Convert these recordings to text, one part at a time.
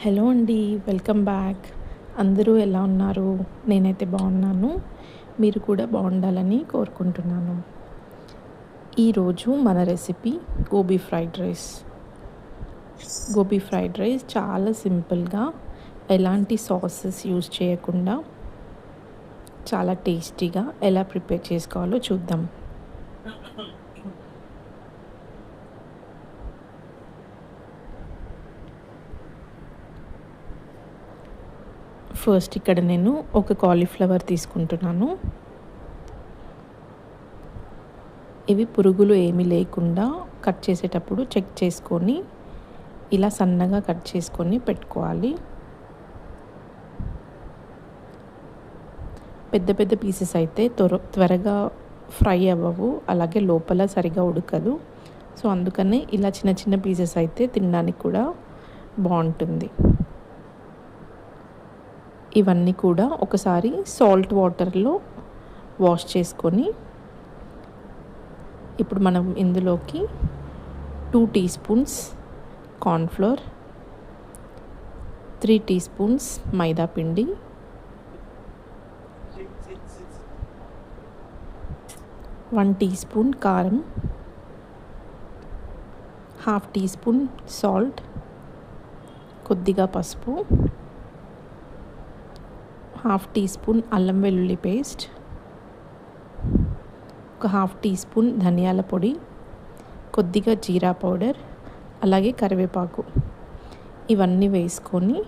Hello అండి. Welcome back. అందరూ ఎలా ఉన్నారు? నేనైతే బాగున్నాను. మీరు కూడా బాగుండాలని కోరుకుంటున్నాను. ఈరోజు మన recipe gobi fried rice. Gobi fried rice చాలా సింపుల్గా, ఎలాంటి సాసెస్ యూజ్ చేయకుండా చాలా టేస్టీగా ఎలా ప్రిపేర్ చేసుకోవాలో చూద్దాం. ఫస్ట్ ఇక్కడ నేను ఒక కాలీఫ్లవర్ తీసుకుంటున్నాను. ఇవి పురుగులు ఏమీ లేకుండా కట్ చేసేటప్పుడు చెక్ చేసుకొని ఇలా సన్నగా కట్ చేసుకొని పెట్టుకోవాలి. పెద్ద పెద్ద పీసెస్ అయితే త్వరగా ఫ్రై అవ్వవు, అలాగే లోపల సరిగా ఉడకదు. సో అందుకనే ఇలా చిన్న చిన్న పీసెస్ అయితే తినడానికి కూడా బాగుంటుంది. ఇవన్నీ కూడా ఒకసారి సాల్ట్ వాటర్లో వాష్ చేసుకొని ఇప్పుడు మనం ఇందులోకి 2 teaspoons cornflour, 3 teaspoons maida పిండి, 1 టీ స్పూన్ కారం, హాఫ్ టీ స్పూన్ సాల్ట్, కొద్దిగా పసుపు, హాఫ్ టీ స్పూన్ అల్లం వెల్లుల్లి పేస్ట్, ఒక హాఫ్ టీ స్పూన్ ధనియాల పొడి, కొద్దిగా జీరా పౌడర్, అలాగే కరివేపాకు. ఇవన్నీ వేసుకొని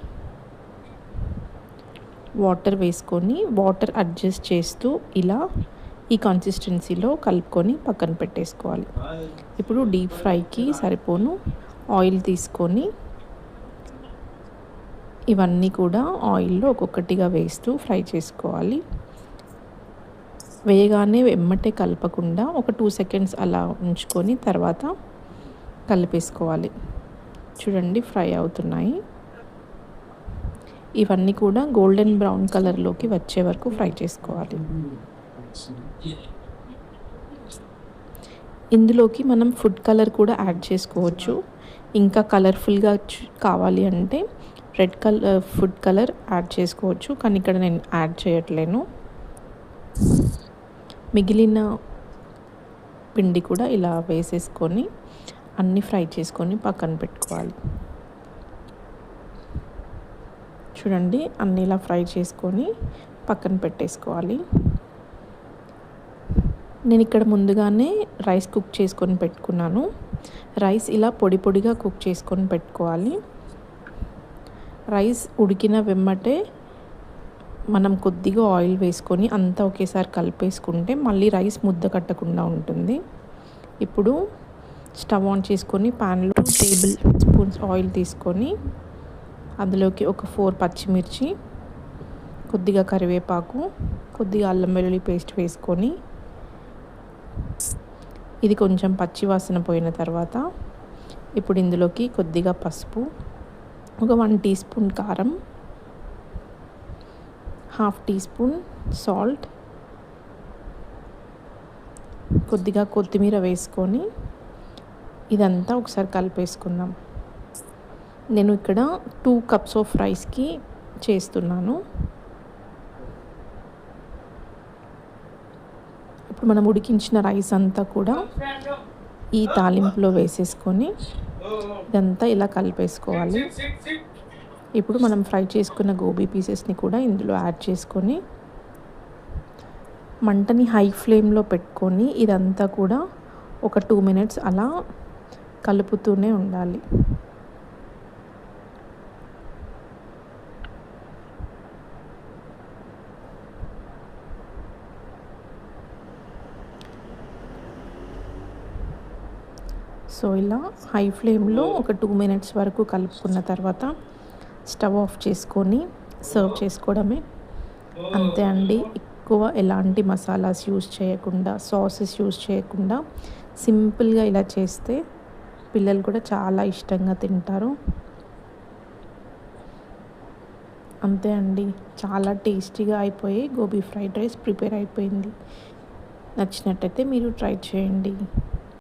వాటర్ అడ్జస్ట్ చేస్తూ ఇలా ఈ కన్సిస్టెన్సీలో కలుపుకొని పక్కన పెట్టేసుకోవాలి. ఇప్పుడు డీప్ ఫ్రైకి సరిపోను ఆయిల్ తీసుకొని ఇవన్నీ కూడా ఆయిల్లో ఒక్కొక్కటిగా వేస్తూ ఫ్రై చేసుకోవాలి. వేయగానే వెమ్మటే కలపకుండా ఒక 2 సెకండ్స్ అలా ఉంచుకొని తర్వాత కలిపేసుకోవాలి. చూడండి, ఫ్రై అవుతున్నాయి. ఇవన్నీ కూడా గోల్డెన్ బ్రౌన్ కలర్లోకి వచ్చే వరకు ఫ్రై చేసుకోవాలి. ఇందులోకి మనం ఫుడ్ కలర్ కూడా యాడ్ చేసుకోవచ్చు. ఇంకా కలర్ఫుల్గా కావాలి అంటే ఫుడ్ కలర్ యాడ్ చేసుకోవచ్చు, కానీ ఇక్కడ నేను యాడ్ చేయట్లేను. మిగిలిన పిండి కూడా ఇలా వేసేసుకొని అన్నీ ఫ్రై చేసుకొని పక్కన పెట్టుకోవాలి. చూడండి, అన్నీ ఇలా ఫ్రై చేసుకొని పక్కన పెట్టేసుకోవాలి. నేను ఇక్కడ ముందుగానే రైస్ కుక్ చేసుకొని పెట్టుకున్నాను. రైస్ ఇలా పొడి పొడిగా కుక్ చేసుకొని పెట్టుకోవాలి. రైస్ ఉడికిన వెమ్మటే మనం కొద్దిగా ఆయిల్ వేసుకొని అంతా ఒకేసారి కలిపేసుకుంటే మళ్ళీ రైస్ ముద్ద కట్టకుండా ఉంటుంది. ఇప్పుడు స్టవ్ ఆన్ చేసుకొని ప్యాన్లో 2 టేబుల్ స్పూన్స్ ఆయిల్ తీసుకొని అందులోకి ఒక 4 పచ్చిమిర్చి, కొద్దిగా కరివేపాకు, కొద్దిగా అల్లం వెల్లుల్లి పేస్ట్ వేసుకొని ఇది కొంచెం పచ్చి వాసన పోయిన తర్వాత ఇప్పుడు ఇందులోకి కొద్దిగా పసుపు, ఒక 1 టీ స్పూన్ కారం, హాఫ్ టీ స్పూన్ సాల్ట్, కొద్దిగా కొత్తిమీర వేసుకొని ఇదంతా ఒకసారి కలిపేసుకుందాం. నేను ఇక్కడ 2 కప్స్ ఆఫ్ రైస్కి చేస్తున్నాను. ఇప్పుడు మనం ఉడికించిన రైస్ అంతా కూడా ఈ తాలింపులో వేసేసుకొని ఇదంతా ఇలా కలిపేసుకోవాలి. ఇప్పుడు మనం ఫ్రై చేసుకున్న గోబీ పీసెస్ని కూడా ఇందులో యాడ్ చేసుకొని మంటని హై ఫ్లేమ్లో పెట్టుకొని ఇదంతా కూడా ఒక 2 మినిట్స్ అలా కలుపుతూనే ఉండాలి. సో ఇలా హై ఫ్లేమ్లో ఒక 2 మినిట్స్ వరకు కలుపుకున్న తర్వాత స్టవ్ ఆఫ్ చేసుకొని సర్వ్ చేసుకోవడమే. అంతే అండి. ఎక్కువ ఎలాంటి మసాలాస్ యూజ్ చేయకుండా, సాసెస్ యూజ్ చేయకుండా సింపుల్గా ఇలా చేస్తే పిల్లలు కూడా చాలా ఇష్టంగా తింటారు. అంతే అండి, చాలా టేస్టీగా అయిపోయి గోబీ ఫ్రైడ్ రైస్ ప్రిపేర్ అయిపోయింది. నచ్చినట్టయితే మీరు ట్రై చేయండి.